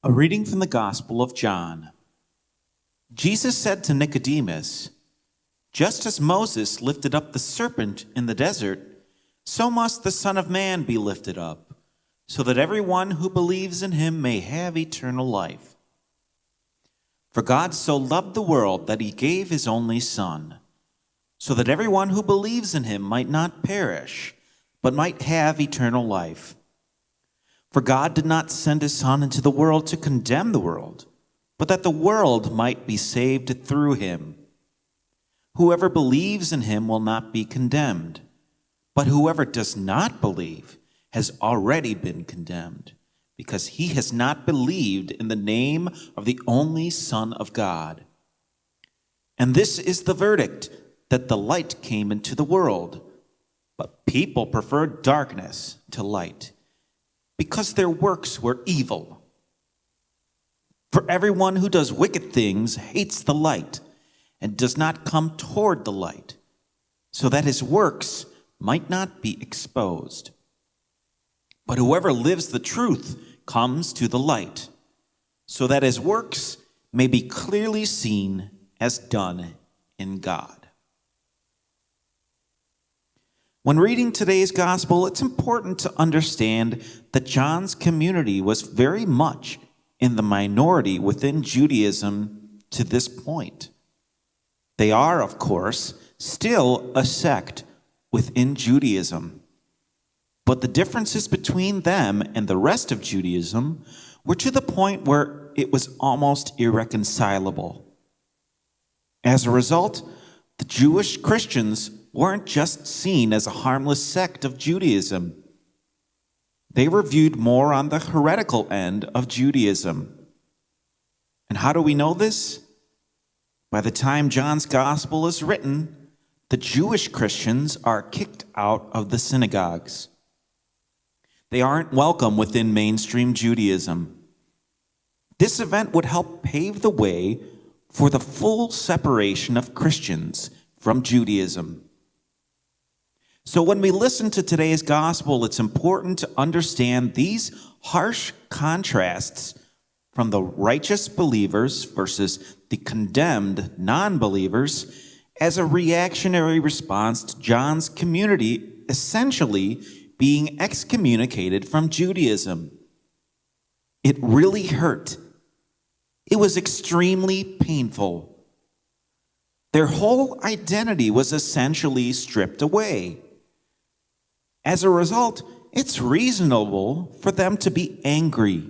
A reading from the Gospel of John. Jesus said to Nicodemus, "Just as Moses lifted up the serpent in the desert, so must the Son of Man be lifted up, so that everyone who believes in him may have eternal life. For God so loved the world that he gave his only Son, so that everyone who believes in him might not perish, but might have eternal life. For God did not send his Son into the world to condemn the world, but that the world might be saved through him. Whoever believes in him will not be condemned, but whoever does not believe has already been condemned, because he has not believed in the name of the only Son of God. And this is the verdict, that the light came into the world, but people preferred darkness to light, because their works were evil. For everyone who does wicked things hates the light and does not come toward the light, so that his works might not be exposed. But whoever lives the truth comes to the light, so that his works may be clearly seen as done in God." When reading today's gospel, it's important to understand that John's community was very much in the minority within Judaism to this point. They are, of course, still a sect within Judaism. But the differences between them and the rest of Judaism were to the point where it was almost irreconcilable. As a result, the Jewish Christians weren't just seen as a harmless sect of Judaism. They were viewed more on the heretical end of Judaism. And how do we know this? By the time John's gospel is written, the Jewish Christians are kicked out of the synagogues. They aren't welcome within mainstream Judaism. This event would help pave the way for the full separation of Christians from Judaism. So when we listen to today's gospel, it's important to understand these harsh contrasts from the righteous believers versus the condemned non-believers as a reactionary response to John's community essentially being excommunicated from Judaism. It really hurt. It was extremely painful. Their whole identity was essentially stripped away. As a result, it's reasonable for them to be angry,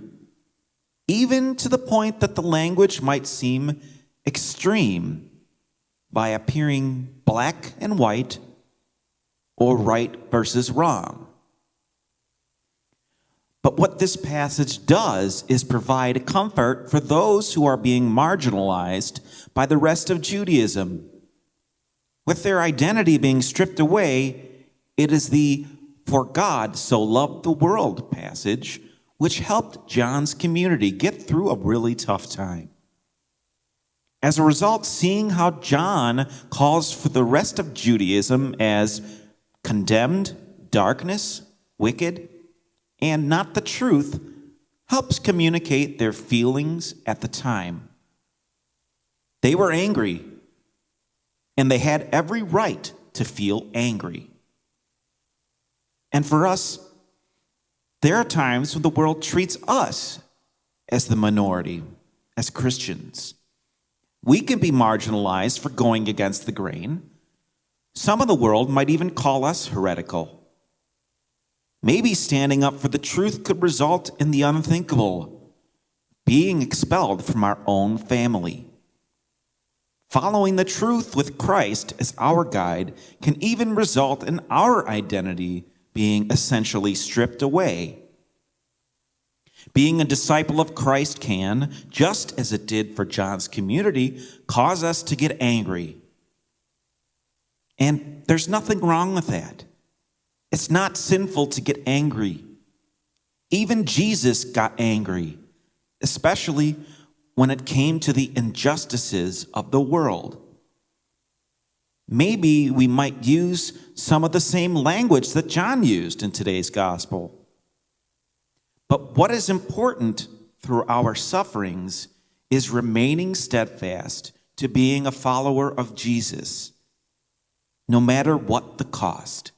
even to the point that the language might seem extreme by appearing black and white or right versus wrong. But what this passage does is provide comfort for those who are being marginalized by the rest of Judaism. With their identity being stripped away, it is the "For God so loved the world" passage which helped John's community get through a really tough time. As a result, seeing how John calls for the rest of Judaism as condemned, darkness, wicked, and not the truth helps communicate their feelings at the time. They were angry, and they had every right to feel angry. And for us, there are times when the world treats us as the minority, as Christians. We can be marginalized for going against the grain. Some of the world might even call us heretical. Maybe standing up for the truth could result in the unthinkable, being expelled from our own family. Following the truth with Christ as our guide can even result in our identity being essentially stripped away. Being a disciple of Christ can, just as it did for John's community, cause us to get angry. And there's nothing wrong with that. It's not sinful to get angry. Even Jesus got angry, especially when it came to the injustices of the world. Maybe we might use some of the same language that John used in today's gospel. But what is important through our sufferings is remaining steadfast to being a follower of Jesus, no matter what the cost.